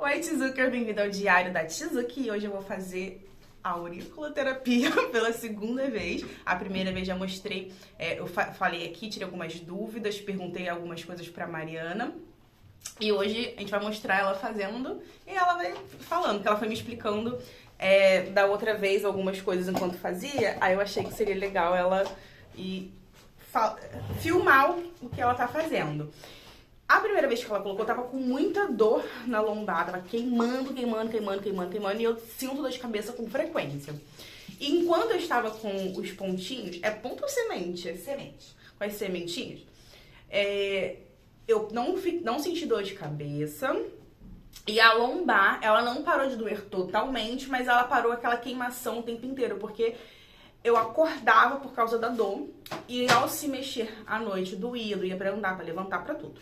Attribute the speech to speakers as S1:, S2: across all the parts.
S1: Oi, Tizuker, bem-vindo ao Diário da Tizuki. E hoje eu vou fazer auriculoterapia pela segunda vez. A primeira vez já mostrei, eu falei aqui, tirei algumas dúvidas, perguntei algumas coisas pra Mariana. E hoje a gente vai mostrar ela fazendo e ela vai falando, que ela foi me explicando da outra vez algumas coisas enquanto fazia. Aí eu achei que seria legal ela filmar o que ela tá fazendo. A primeira vez que ela colocou, eu tava com muita dor na lombar, tava queimando, e eu sinto dor de cabeça com frequência. E enquanto eu estava com os pontinhos, ponto ou semente?
S2: Semente.
S1: Com as sementinhas, eu não senti dor de cabeça. E a lombar, ela não parou de doer totalmente, mas ela parou aquela queimação o tempo inteiro, porque eu acordava por causa da dor e ao se mexer à noite doía pra andar, pra levantar, pra tudo.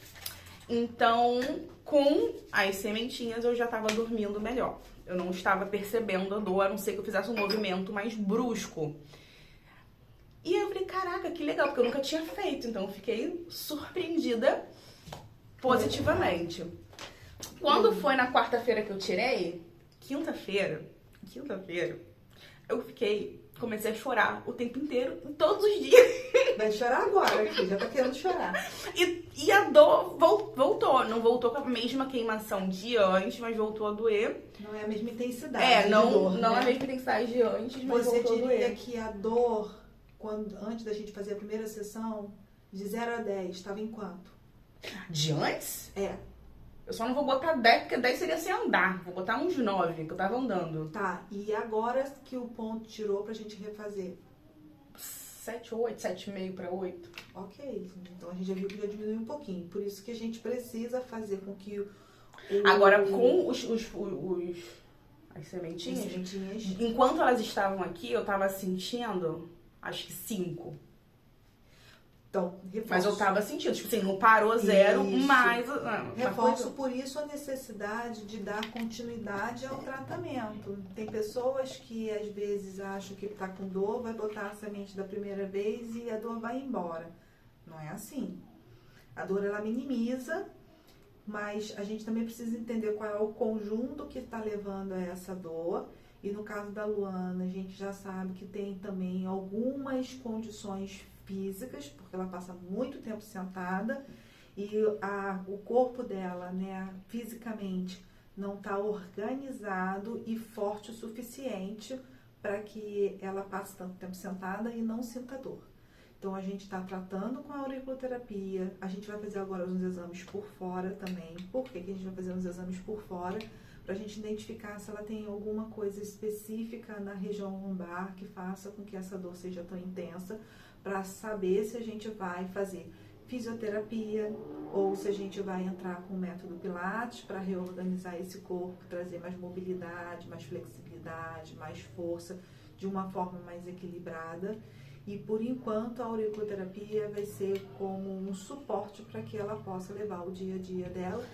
S1: Então, com as sementinhas eu já tava dormindo melhor. Eu não estava percebendo a dor, a não ser que eu fizesse um movimento mais brusco. E eu falei, caraca, que legal, porque eu nunca tinha feito. Então eu fiquei surpreendida positivamente. Quando foi na quarta-feira que eu tirei, quinta-feira, eu comecei a chorar o tempo inteiro, todos os dias.
S2: Vai chorar agora aqui, já tá querendo chorar.
S1: E a dor voltou, não voltou com a mesma queimação de antes, mas voltou a doer.
S2: Não é a mesma intensidade
S1: não
S2: de dor,
S1: não
S2: né?
S1: a mesma intensidade de antes, mas
S2: Você
S1: voltou a doer.
S2: diria que a dor, antes da gente fazer a primeira sessão, de 0 a 10, estava em quanto?
S1: De antes?
S2: Eu
S1: só não vou botar 10, porque 10 seria sem andar. Vou botar uns 9, que eu tava andando.
S2: Tá, e agora que o ponto tirou pra gente refazer?
S1: 7 ou 8, 7,5 para 8.
S2: Ok, então a gente já viu que já diminuiu um pouquinho. Por isso que a gente precisa fazer com que
S1: Agora, com as sementinhas, enquanto elas estavam aqui, eu tava sentindo, acho que 5.
S2: Então, reforço.
S1: Mas eu tava sentindo, tipo assim, não parou 0, mas...
S2: Reforço por isso a necessidade de dar continuidade ao tratamento. Tem pessoas que às vezes acham que tá com dor, vai botar a semente da primeira vez e a dor vai embora. Não é assim. A dor ela minimiza, mas a gente também precisa entender qual é o conjunto que está levando a essa dor. E no caso da Luana, a gente já sabe que tem também algumas condições físicas, porque ela passa muito tempo sentada e o corpo dela, né, fisicamente não está organizado e forte o suficiente para que ela passe tanto tempo sentada e não sinta dor. Então a gente está tratando com a auriculoterapia, a gente vai fazer agora uns exames por fora também. Por que a gente vai fazer uns exames por fora? Para a gente identificar se ela tem alguma coisa específica na região lombar que faça com que essa dor seja tão intensa, para saber se a gente vai fazer fisioterapia ou se a gente vai entrar com o método Pilates para reorganizar esse corpo, trazer mais mobilidade, mais flexibilidade, mais força, de uma forma mais equilibrada. E por enquanto a auriculoterapia vai ser como um suporte para que ela possa levar o dia a dia dela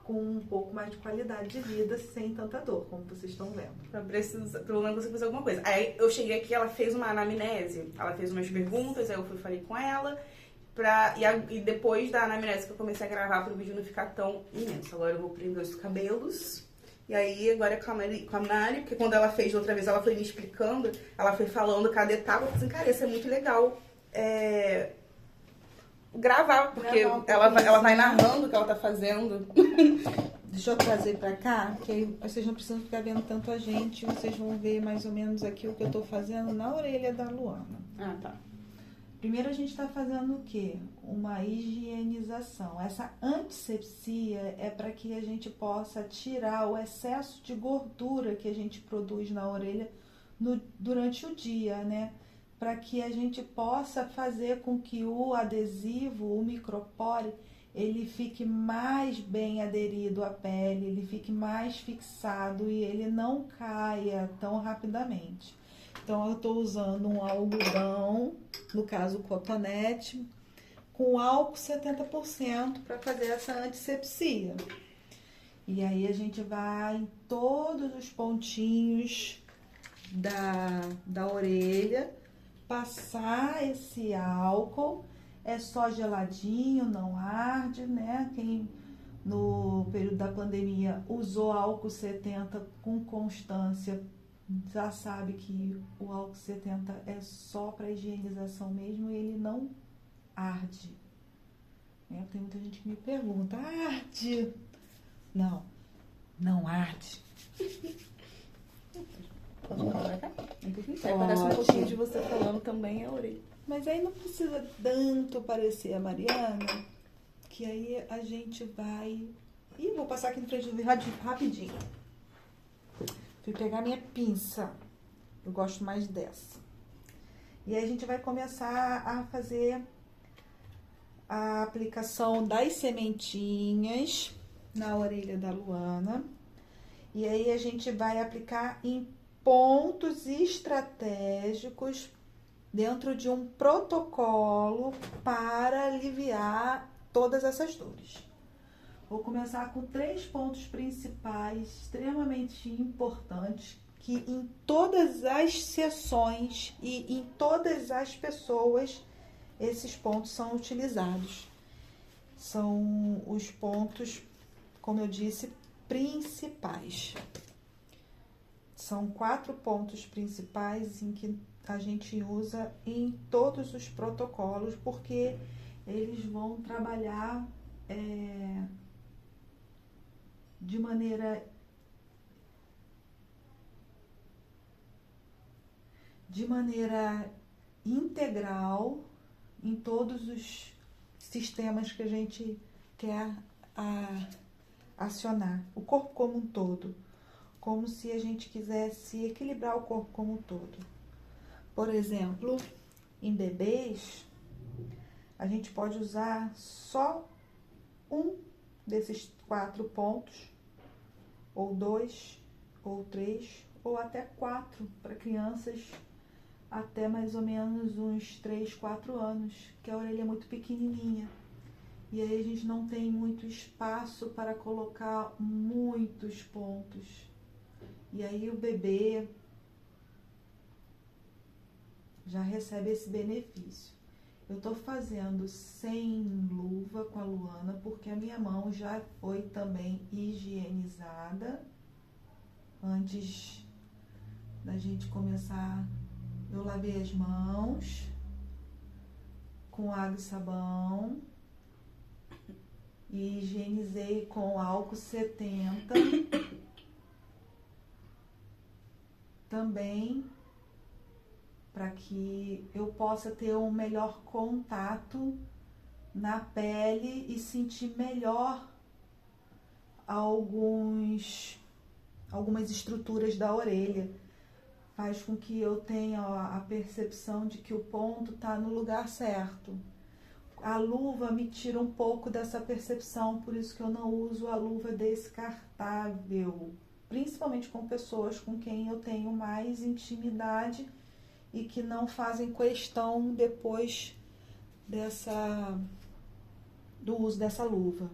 S2: com um pouco mais de qualidade de vida, sem tanta dor, como vocês estão vendo.
S1: Pelo menos você fazer alguma coisa. Aí eu cheguei aqui, ela fez uma anamnese, ela fez umas perguntas, aí eu falei com ela, e depois da anamnese que eu comecei a gravar para o vídeo não ficar tão imenso. Agora eu vou prender os cabelos, e aí agora é com a Mari, porque quando ela fez da outra vez, ela foi me explicando, ela foi falando cada etapa, eu falei assim, cara, isso é muito legal. Gravar, porque ela vai narrando o que ela tá fazendo.
S2: Deixa eu trazer pra cá, que aí vocês não precisam ficar vendo tanto a gente, vocês vão ver mais ou menos aqui o que eu tô fazendo na orelha da Luana.
S1: Ah, tá.
S2: Primeiro a gente tá fazendo o quê? Uma higienização. Essa antissepsia é para que a gente possa tirar o excesso de gordura que a gente produz na orelha durante o dia, né? Para que a gente possa fazer com que o adesivo, o micropore, ele fique mais bem aderido à pele, ele fique mais fixado e ele não caia tão rapidamente. Então, eu estou usando um algodão, no caso o cotonete, com álcool 70% para fazer essa antissepsia. E aí a gente vai em todos os pontinhos da orelha, passar esse álcool, é só geladinho, não arde, né? no período da pandemia, usou álcool 70 com constância, já sabe que o álcool 70 é só para higienização mesmo e ele não arde. Tem muita gente que me pergunta, arde? Não, não arde.
S1: Pode falar, tá? Parece um pouquinho de você falando também a orelha.
S2: Mas aí não precisa tanto parecer a Mariana, que aí a gente vai... Ih, vou passar aqui no frente do vídeo rapidinho. Fui pegar minha pinça. Eu gosto mais dessa. E aí a gente vai começar a fazer a aplicação das sementinhas na orelha da Luana. E aí a gente vai aplicar em pontos estratégicos dentro de um protocolo para aliviar todas essas dores. Vou começar com 3 pontos principais extremamente importantes que em todas as sessões e em todas as pessoas esses pontos são utilizados. São os pontos, como eu disse, principais. São 4 pontos principais em que a gente usa em todos os protocolos, porque eles vão trabalhar de maneira integral em todos os sistemas que a gente quer acionar, o corpo como um todo, como se a gente quisesse equilibrar o corpo como um todo. Por exemplo, em bebês, a gente pode usar só um desses 4 pontos, ou 2, ou 3, ou até 4 para crianças até mais ou menos uns 3, 4 anos, que a orelha é muito pequenininha. E aí a gente não tem muito espaço para colocar muitos pontos. E aí o bebê já recebe esse benefício. Eu tô fazendo sem luva com a Luana, porque a minha mão já foi também higienizada. Antes da gente começar, eu lavei as mãos com água e sabão e higienizei com álcool 70. Também para que eu possa ter um melhor contato na pele e sentir melhor algumas estruturas da orelha. Faz com que eu tenha a percepção de que o ponto está no lugar certo. A luva me tira um pouco dessa percepção, por isso que eu não uso a luva descartável, principalmente com pessoas com quem eu tenho mais intimidade e que não fazem questão depois do uso dessa luva.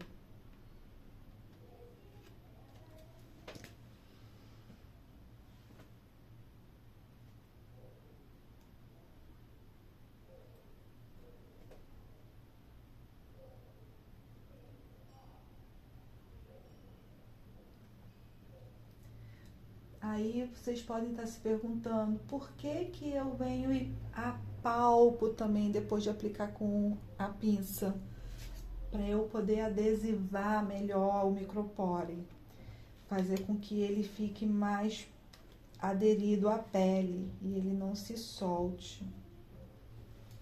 S2: Aí vocês podem estar se perguntando por que eu venho e apalpo também depois de aplicar com a pinça, para eu poder adesivar melhor o micropore, fazer com que ele fique mais aderido à pele e ele não se solte.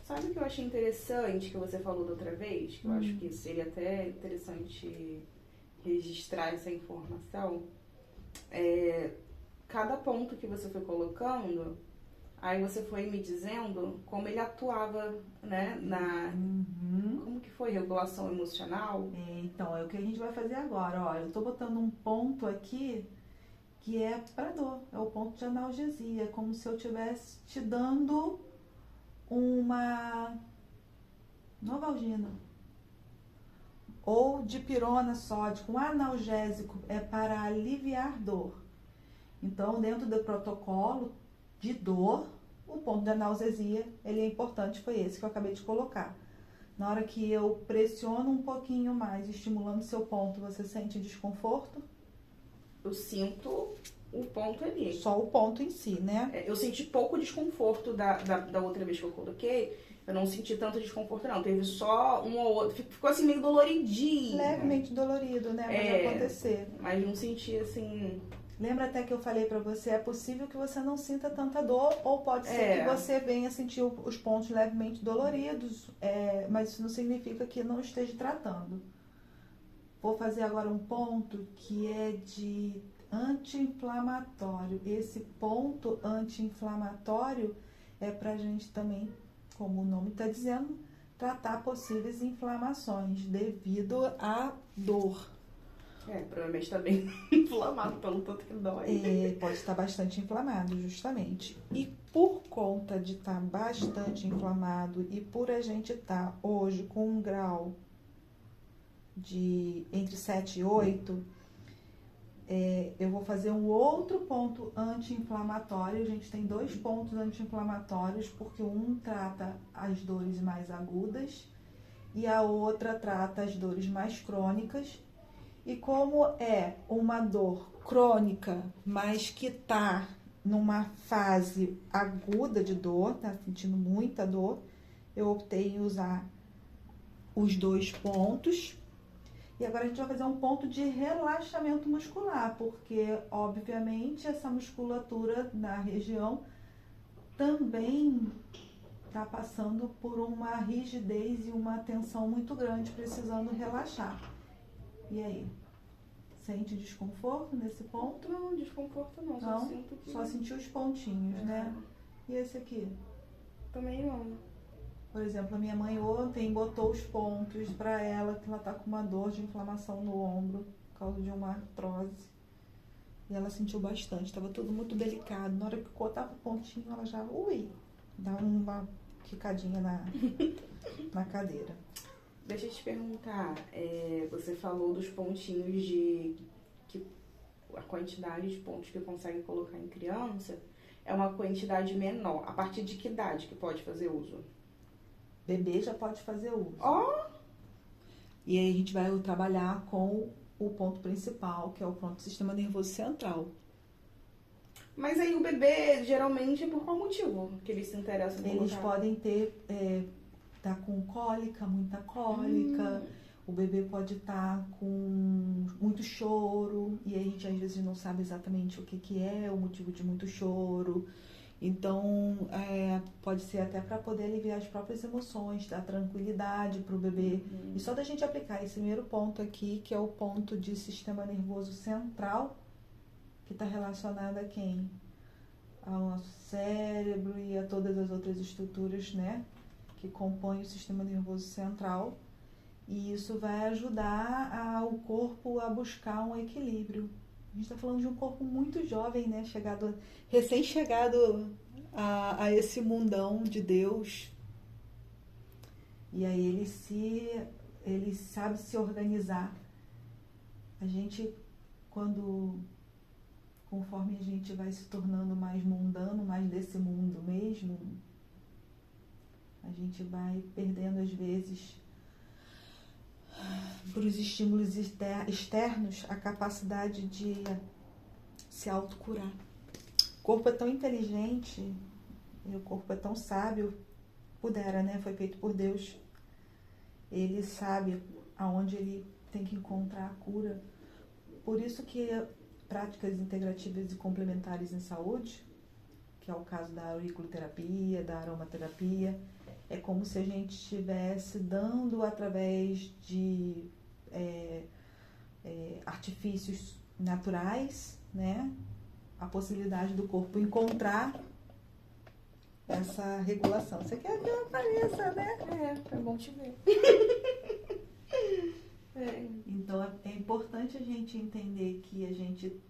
S1: Sabe o que eu achei interessante que você falou da outra vez? Que eu acho que seria até interessante registrar essa informação. Cada ponto que você foi colocando, aí você foi me dizendo como ele atuava, né, como que foi? Regulação emocional?
S2: Então, é o que a gente vai fazer agora. Olha, eu tô botando um ponto aqui que é para dor, é o ponto de analgesia, como se eu estivesse te dando uma Novalgina ou dipirona sódico. Um analgésico é para aliviar dor. Então, dentro do protocolo de dor, o ponto de analgesia, ele é importante, foi esse que eu acabei de colocar. Na hora que eu pressiono um pouquinho mais, estimulando seu ponto, você sente desconforto?
S1: Eu sinto o ponto ali.
S2: Só o ponto em si, né?
S1: Eu senti pouco desconforto da outra vez que eu coloquei. Eu não senti tanto desconforto, não. Teve só um ou outro. Ficou assim meio doloridinho.
S2: Levemente dolorido, né? Pode acontecer.
S1: Mas não senti assim.
S2: Lembra até que eu falei pra você, é possível que você não sinta tanta dor, ou pode ser que você venha sentir os pontos levemente doloridos, mas isso não significa que não esteja tratando. Vou fazer agora um ponto que é de anti-inflamatório. Esse ponto anti-inflamatório é pra gente também, como o nome está dizendo, tratar possíveis inflamações devido à dor.
S1: Provavelmente está bem inflamado, pelo tanto que dói.
S2: Pode estar bastante inflamado, justamente. E por conta de estar bastante inflamado e por a gente estar hoje com um grau de entre 7 e 8, eu vou fazer um outro ponto anti-inflamatório. A gente tem 2 pontos anti-inflamatórios, porque um trata as dores mais agudas e a outra trata as dores mais crônicas. E como é uma dor crônica, mas que está numa fase aguda de dor, tá sentindo muita dor, eu optei em usar os 2 pontos. E agora a gente vai fazer um ponto de relaxamento muscular, porque, obviamente, essa musculatura na região também está passando por uma rigidez e uma tensão muito grande, precisando relaxar. E aí? Sente desconforto nesse ponto?
S1: Não, desconforto não.
S2: Não?
S1: Só sinto que...
S2: Só sentiu os pontinhos, né? E esse aqui?
S1: Também não.
S2: Por exemplo, a minha mãe ontem botou os pontos pra ela, que ela tá com uma dor de inflamação no ombro, por causa de uma artrose. E ela sentiu bastante, tava tudo muito delicado. Na hora que cortava o pontinho, ela já, dá uma quicadinha na cadeira.
S1: Deixa eu te perguntar, você falou dos pontinhos a quantidade de pontos que consegue colocar em criança é uma quantidade menor. A partir de que idade que pode fazer uso?
S2: Bebê já pode fazer uso.
S1: E
S2: aí a gente vai trabalhar com o ponto principal, que é o ponto do sistema nervoso central.
S1: Mas aí o bebê, geralmente, por qual motivo que eles se interessam em
S2: Eles podem ter, tá com cólica, muita cólica. O bebê pode estar com muito choro, e a gente às vezes não sabe exatamente o que é o motivo de muito choro. Então, pode ser até para poder aliviar as próprias emoções, dar tranquilidade para o bebê. E só da gente aplicar esse primeiro ponto aqui, que é o ponto de sistema nervoso central, que está relacionado a quem? Ao nosso cérebro e a todas as outras estruturas, né, que compõem o sistema nervoso central. E isso vai ajudar o corpo a buscar um equilíbrio. A gente está falando de um corpo muito jovem, né? Recém-chegado a esse mundão de Deus. E aí ele sabe se organizar. A gente, conforme a gente vai se tornando mais mundano, mais desse mundo mesmo, a gente vai perdendo às vezes para os estímulos externos a capacidade de se autocurar. O corpo é tão inteligente, e o corpo é tão sábio, né? Foi feito por Deus. Ele sabe aonde ele tem que encontrar a cura. Por isso que práticas integrativas e complementares em saúde, que é o caso da auriculoterapia, da aromaterapia, é como se a gente estivesse dando, através de artifícios naturais, né, a possibilidade do corpo encontrar essa regulação. Você quer que eu apareça, né?
S1: É bom te ver.
S2: Então, é importante a gente entender que a gente,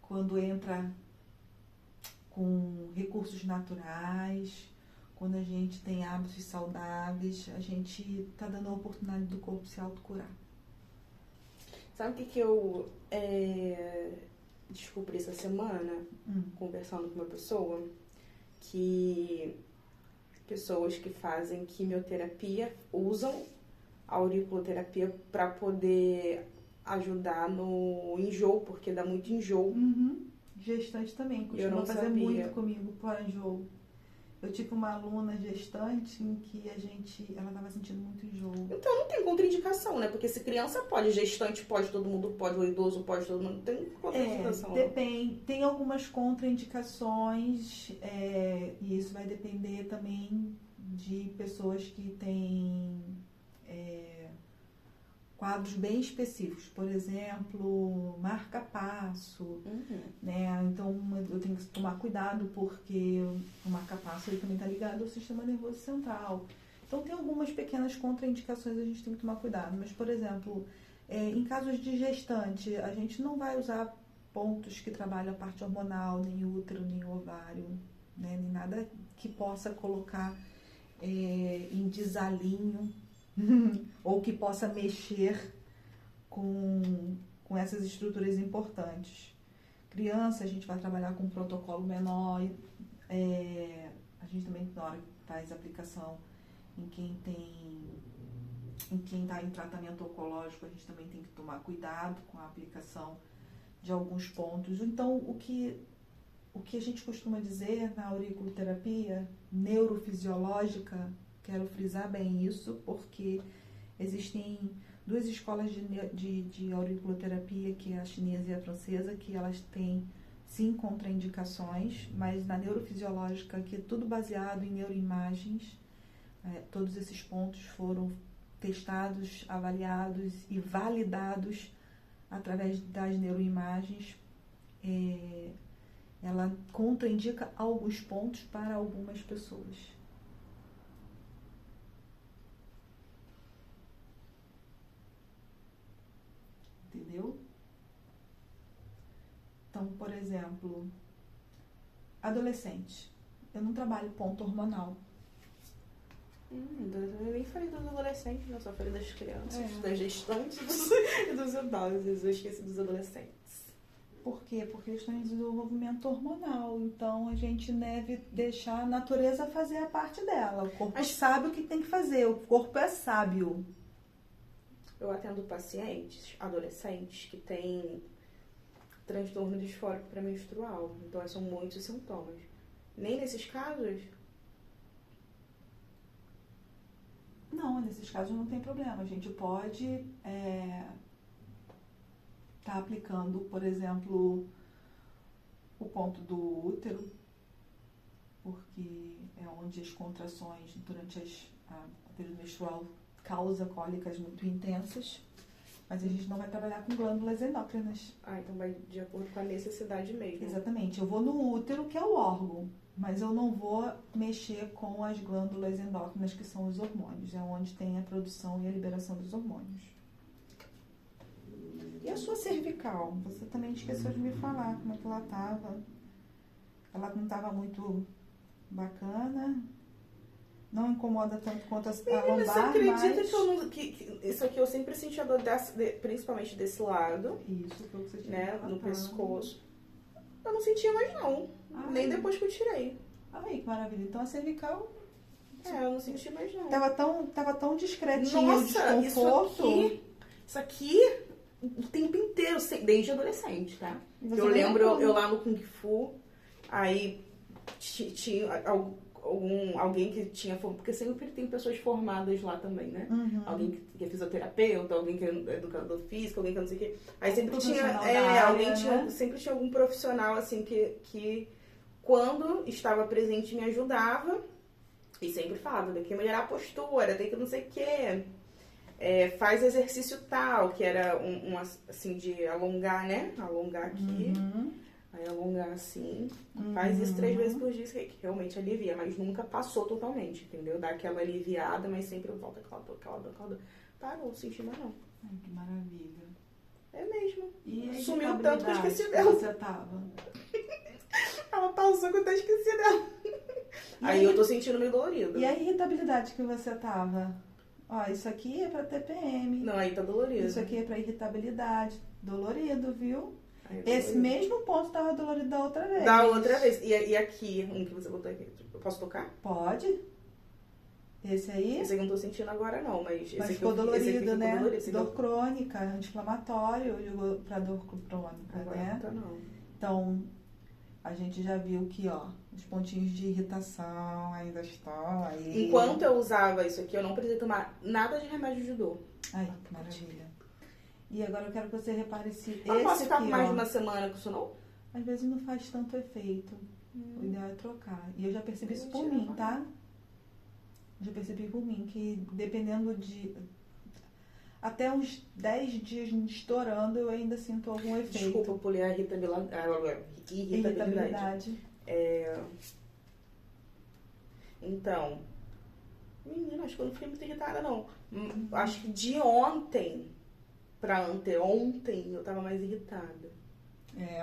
S2: quando entra com recursos naturais, quando a gente tem hábitos saudáveis, a gente está dando a oportunidade do corpo se autocurar.
S1: Sabe o que eu descobri essa semana, conversando com uma pessoa, que pessoas que fazem quimioterapia usam a auriculoterapia para poder ajudar no enjoo, porque dá muito enjoo.
S2: Gestante também,
S1: Eu não
S2: costuma fazer
S1: sabia.
S2: muito comigo para enjoo. Eu tive uma aluna gestante em que ela estava sentindo muito enjoo.
S1: Então não tem contraindicação, né? Porque se criança pode, gestante pode, todo mundo pode, o idoso pode, todo mundo tem contraindicação.
S2: Depende. Tem algumas contraindicações, e isso vai depender também de pessoas que têm quadros bem específicos. Por exemplo, marca-passo, né? Então eu tenho que tomar cuidado porque o marca-passo ele também está ligado ao sistema nervoso central. Então tem algumas pequenas contraindicações, a gente tem que tomar cuidado. Mas, por exemplo, em casos de gestante, a gente não vai usar pontos que trabalham a parte hormonal, nem útero, nem ovário, né? Nem nada que possa colocar em desalinho ou que possa mexer com essas estruturas importantes. Criança, a gente vai trabalhar com um protocolo menor. A gente também, na hora que faz aplicação em quem está em tratamento oncológico, a gente também tem que tomar cuidado com a aplicação de alguns pontos. Então, o que a gente costuma dizer na auriculoterapia neurofisiológica, quero frisar bem isso, porque existem duas escolas de auriculoterapia, que é a chinesa e a francesa, que elas têm, sim, contraindicações, mas na neurofisiológica, que é tudo baseado em neuroimagens, todos esses pontos foram testados, avaliados e validados através das neuroimagens. Ela contraindica alguns pontos para algumas pessoas. Entendeu? Então, por exemplo, adolescente. Eu não trabalho ponto hormonal.
S1: Eu nem falei dos adolescentes, eu só falei das crianças, das gestantes e dos idosos. Eu esqueci dos adolescentes.
S2: Por quê? Porque eles estão em desenvolvimento hormonal. Então, a gente deve deixar a natureza fazer a parte dela. O corpo sabe o que tem que fazer. O corpo é sábio.
S1: Eu atendo pacientes, adolescentes, que têm transtorno disfórico pré-menstrual. Então, são muitos sintomas. Nem nesses casos...
S2: Não, nesses casos não tem problema. A gente pode tá aplicando, por exemplo, o ponto do útero, porque é onde as contrações durante o período menstrual causa cólicas muito intensas, mas a gente não vai trabalhar com glândulas endócrinas.
S1: Então vai de acordo com a necessidade mesmo.
S2: Exatamente. Eu vou no útero, que é o órgão, mas eu não vou mexer com as glândulas endócrinas, que são os hormônios. É onde tem a produção e a liberação dos hormônios. E a sua cervical? Você também esqueceu de me falar como é que ela estava. Ela não estava muito bacana. Não incomoda tanto quanto a lombar,
S1: você acredita
S2: mas...
S1: que isso aqui eu sempre senti a dor, principalmente desse lado.
S2: Isso, foi o que você tinha
S1: né,
S2: relatado.
S1: no pescoço. Eu não sentia mais não. Nem depois que eu tirei.
S2: Ai, que maravilha. Então a cervical...
S1: eu não senti mais não.
S2: Tava tão discretinho.
S1: Nossa,
S2: o desconforto.
S1: isso aqui o tempo inteiro, desde adolescente, tá?
S2: Você
S1: Eu lembro
S2: lembra?
S1: eu lá no Kung Fu, aí tinha alguém que tinha... Porque sempre tem pessoas formadas lá também, né? Alguém que é fisioterapeuta, alguém que é educador físico, alguém que não sei o quê. Aí sempre tinha... Sempre tinha algum profissional, assim, que quando estava presente me ajudava. E sempre falava, tem que melhorar a postura, tem que não sei o quê. Faz exercício tal, que era assim, de alongar, né? Alongar aqui. Aí alongar assim. Faz isso 3 vezes por dia, que realmente alivia, mas nunca passou totalmente, entendeu? Dá aquela aliviada, mas sempre volta aquela dor. Parou, não senti mais não.
S2: Ai, que maravilha.
S1: É mesmo.
S2: E a
S1: sumiu tanto que eu esqueci
S2: que
S1: dela.
S2: você tava?
S1: Ela pausou que eu até esqueci dela. Aí eu tô sentindo meio dolorido.
S2: E a irritabilidade que você tava? Ó, isso aqui é pra TPM.
S1: Não, aí tá dolorido.
S2: Isso aqui é pra irritabilidade. Dolorido, viu?
S1: Aí,
S2: Esse mesmo ponto tava dolorido da outra vez.
S1: Da outra vez. E aqui, que você botou aqui, eu posso tocar?
S2: Pode. Esse aí?
S1: Esse aqui eu não tô sentindo agora não, mas esse aqui
S2: ficou
S1: esse aqui
S2: dolorido,
S1: ficou
S2: né?
S1: dolorido, esse aqui
S2: Dor crônica, anti-inflamatório pra dor crônica,
S1: agora
S2: né?
S1: não tá não.
S2: Então, a gente já viu que, ó, os pontinhos de irritação ainda estão aí.
S1: Enquanto eu usava isso aqui, eu não precisei tomar nada de remédio de dor.
S2: Ai, que maravilha. E agora eu quero que você repare se
S1: Eu não posso
S2: esse
S1: ficar
S2: aqui,
S1: com mais de
S2: ó,
S1: uma semana com isso não?
S2: às vezes não faz tanto efeito. O ideal é trocar. E eu já percebi isso por
S1: Mentira,
S2: mim, tá? Já percebi por mim que dependendo de... Até uns 10 dias estourando, eu ainda sinto algum efeito.
S1: Desculpa, eu pulei a irritabilidade. Então, menina, acho que eu não fiquei muito irritada, não. Acho que de ontem pra anteontem eu tava mais irritada.
S2: É.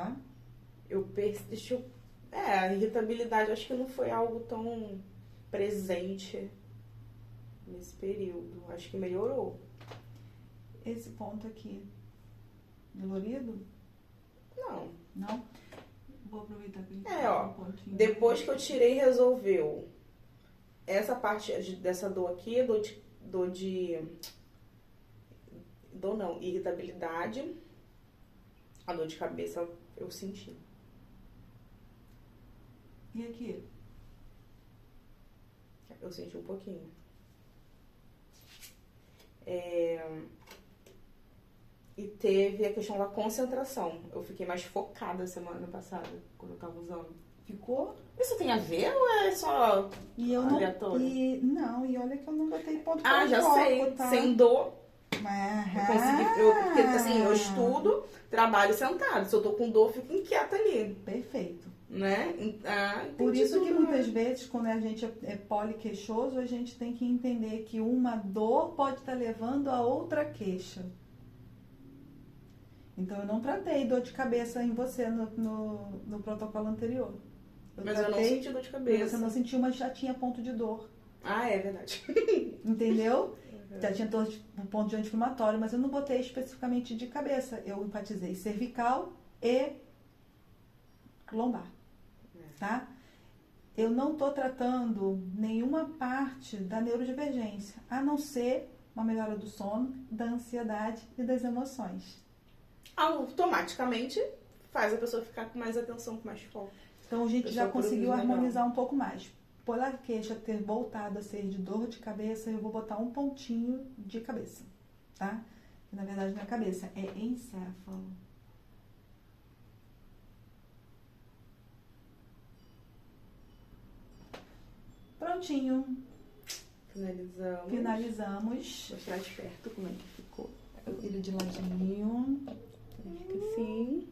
S1: A irritabilidade acho que não foi algo tão presente nesse período. Acho que melhorou.
S2: Esse ponto aqui, dolorido?
S1: Não.
S2: Não? Vou aproveitar que ele
S1: ó. Depois que eu tirei, resolveu. Essa parte dessa dor aqui, irritabilidade. A dor de cabeça eu senti.
S2: E aqui?
S1: Eu senti um pouquinho. E teve a questão da concentração. Eu fiquei mais focada semana passada, quando eu tava usando.
S2: Ficou?
S1: Isso tem a ver ou é só aleatório?
S2: E olha que eu não botei ponto
S1: Ah, já
S2: foco,
S1: sei.
S2: tá?
S1: Sem dor.
S2: Mas...
S1: Eu consegui. Porque assim, eu estudo, trabalho sentado. Se eu tô com dor, eu fico inquieta ali.
S2: Perfeito.
S1: Né?
S2: Por isso que
S1: tudo,
S2: muitas vezes, quando a gente é poliqueixoso, a gente tem que entender que uma dor pode estar levando a outra queixa. Então, eu não tratei dor de cabeça em você no protocolo anterior.
S1: Mas eu não senti dor de cabeça.
S2: Você não sentiu, mas já tinha ponto de dor.
S1: Ah, é verdade.
S2: Entendeu? Já tinha um ponto de anti-inflamatório, mas eu não botei especificamente de cabeça. Eu enfatizei cervical e lombar. Tá? Eu não estou tratando nenhuma parte da neurodivergência, a não ser uma melhora do sono, da ansiedade e das emoções.
S1: Automaticamente faz a pessoa ficar com mais atenção, com mais foco.
S2: Então a gente já conseguiu harmonizar um pouco mais. Por a queixa ter voltado a ser de dor de cabeça, eu vou botar um pontinho de cabeça, tá? Que, na verdade não é cabeça, é encéfalo. Prontinho. Finalizamos.
S1: Vou mostrar de perto como é que ficou.
S2: Eu viro de ladinho.
S1: Assim.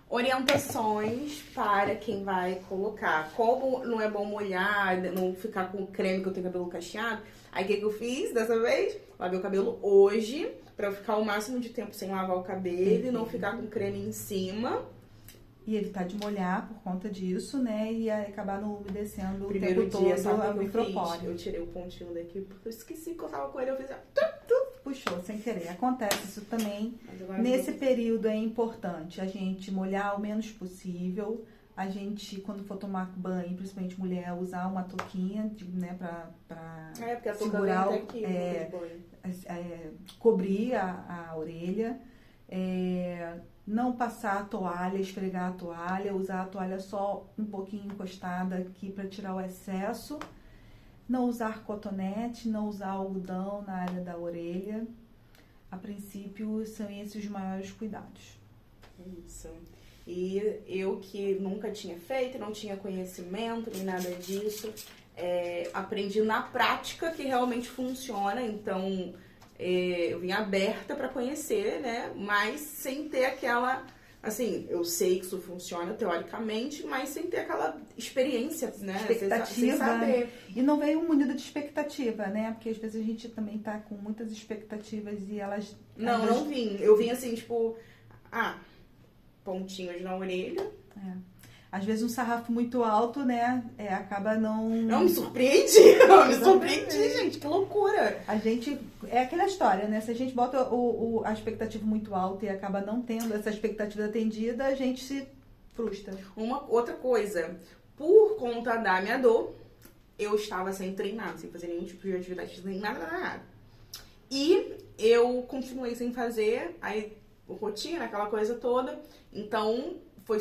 S1: Orientações para quem vai colocar. Como não é bom molhar, não ficar com creme, que eu tenho cabelo cacheado. Aí o que eu fiz dessa vez? Lavei o cabelo hoje, pra eu ficar o máximo de tempo sem lavar o cabelo e não ficar com creme em cima.
S2: E evitar de molhar por conta disso, né? E acabar não umedecendo o
S1: Primeiro
S2: tempo
S1: dia,
S2: todo
S1: sabe
S2: a
S1: o que eu fiz?
S2: micropóreo.
S1: Eu tirei o pontinho daqui porque eu esqueci que eu tava com ele. Eu fiz
S2: Puxou sem querer. Acontece isso também.
S1: agora
S2: Nesse período é importante a gente molhar o menos possível. A gente, quando for tomar banho, principalmente mulher, usar uma touquinha, né, pra
S1: porque a touca
S2: segurar,
S1: vem até aqui,
S2: cobrir a orelha. Não passar a toalha, esfregar a toalha, usar a toalha só um pouquinho encostada aqui para tirar o excesso. Não usar cotonete, não usar algodão na área da orelha. A princípio, são esses os maiores cuidados.
S1: Isso. E eu que nunca tinha feito, não tinha conhecimento nem nada disso, aprendi na prática que realmente funciona, então eu vim aberta para conhecer, né? Mas sem ter aquela, assim, eu sei que isso funciona teoricamente, mas sem ter aquela experiência, né?
S2: Expectativa.
S1: Sem saber.
S2: E não veio munido de expectativa, né? Porque às vezes a gente também tá com muitas expectativas e elas...
S1: Não vim. Eu vim assim, tipo, pontinhos na orelha.
S2: Às vezes um sarrafo muito alto, né? Acaba não...
S1: Não, me surpreendi. Eu me surpreendi, gente. Que loucura.
S2: A gente... É aquela história, né? Se a gente bota a expectativa muito alta e acaba não tendo essa expectativa atendida, a gente se frustra.
S1: Uma outra coisa. Por conta da minha dor, eu estava sem treinar, sem fazer nenhum tipo de atividade, nem nada. E eu continuei sem fazer, aí rotina, aquela coisa toda. Então, foi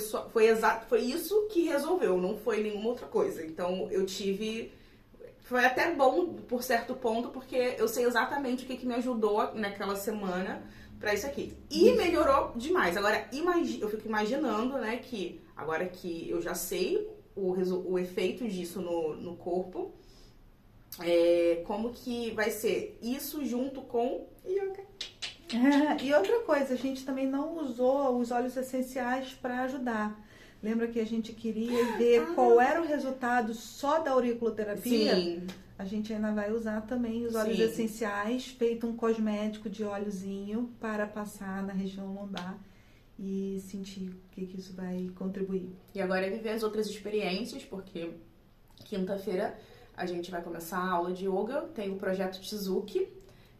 S1: isso que resolveu, não foi nenhuma outra coisa. Então, foi até bom por certo ponto, porque eu sei exatamente o que me ajudou naquela semana pra isso aqui. E melhorou demais. Agora, eu fico imaginando, né, que agora que eu já sei o efeito disso no corpo, como que vai ser isso junto com yoga.
S2: E outra coisa, a gente também não usou os óleos essenciais para ajudar. Lembra que a gente queria ver qual era o resultado só da auriculoterapia?
S1: Sim.
S2: A gente ainda vai usar também os óleos essenciais, feito um cosmético de óleozinho para passar na região lombar e sentir o que isso vai contribuir.
S1: E agora é viver as outras experiências, porque quinta-feira a gente vai começar a aula de yoga, tem o projeto Tizuki,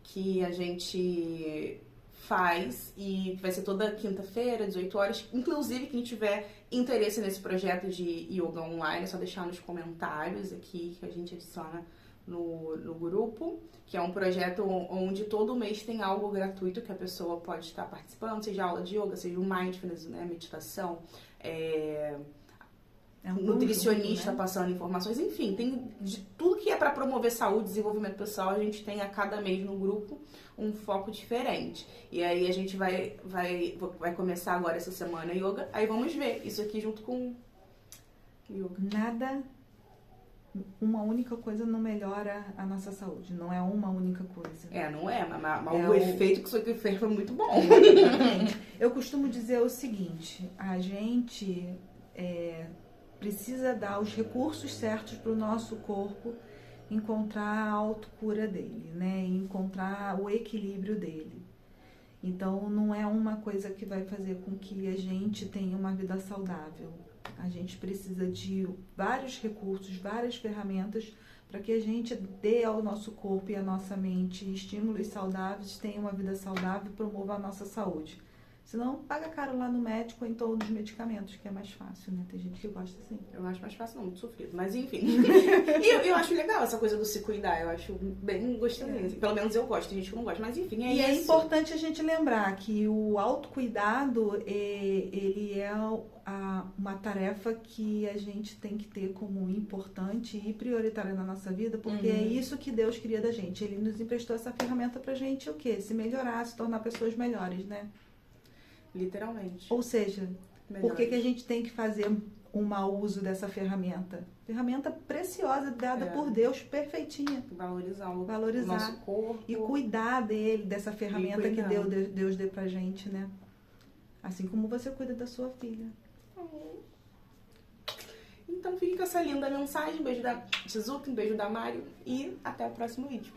S1: que a gente faz e vai ser toda quinta-feira, 18 horas. Inclusive, quem tiver interesse nesse projeto de yoga online, é só deixar nos comentários aqui que a gente adiciona no grupo, que é um projeto onde todo mês tem algo gratuito que a pessoa pode estar participando, seja aula de yoga, seja o mindfulness, né, meditação, nutricionista passando informações, enfim, tem de tudo que é para promover saúde, desenvolvimento pessoal, a gente tem a cada mês no grupo um foco diferente. E aí a gente vai começar agora essa semana yoga, aí vamos ver isso aqui junto com
S2: yoga. Uma única coisa não melhora a nossa saúde, não é uma única coisa.
S1: Não é, mas o efeito que isso aqui fez foi muito bom.
S2: Exatamente. Eu costumo dizer o seguinte, a gente precisa dar os recursos certos para o nosso corpo encontrar a autocura dele, né? Encontrar o equilíbrio dele. Então, não é uma coisa que vai fazer com que a gente tenha uma vida saudável. A gente precisa de vários recursos, várias ferramentas para que a gente dê ao nosso corpo e à nossa mente estímulos saudáveis, tenha uma vida saudável e promova a nossa saúde. Senão, paga caro lá no médico ou em torno dos medicamentos, que é mais fácil, né? Tem gente que gosta assim.
S1: Eu acho mais fácil, não, muito sofrido. Mas, enfim. E eu acho legal essa coisa do se cuidar. Eu acho bem gostosinho. Pelo menos eu gosto, tem gente que não gosta. Mas, enfim, é isso. E
S2: é importante a gente lembrar que o autocuidado, ele é uma tarefa que a gente tem que ter como importante e prioritária na nossa vida, porque é isso que Deus queria da gente. Ele nos emprestou essa ferramenta pra gente, o quê? Se melhorar, se tornar pessoas melhores, né?
S1: Literalmente.
S2: Ou seja, por que a gente tem que fazer um mau uso dessa ferramenta? Ferramenta preciosa, dada por Deus, perfeitinha.
S1: Valorizar o
S2: nosso
S1: corpo.
S2: E cuidar dessa ferramenta que Deus deu pra gente, né? Assim como você cuida da sua filha.
S1: Então fica com essa linda mensagem. Um beijo da Tizuki, um beijo da Mário e até o próximo vídeo.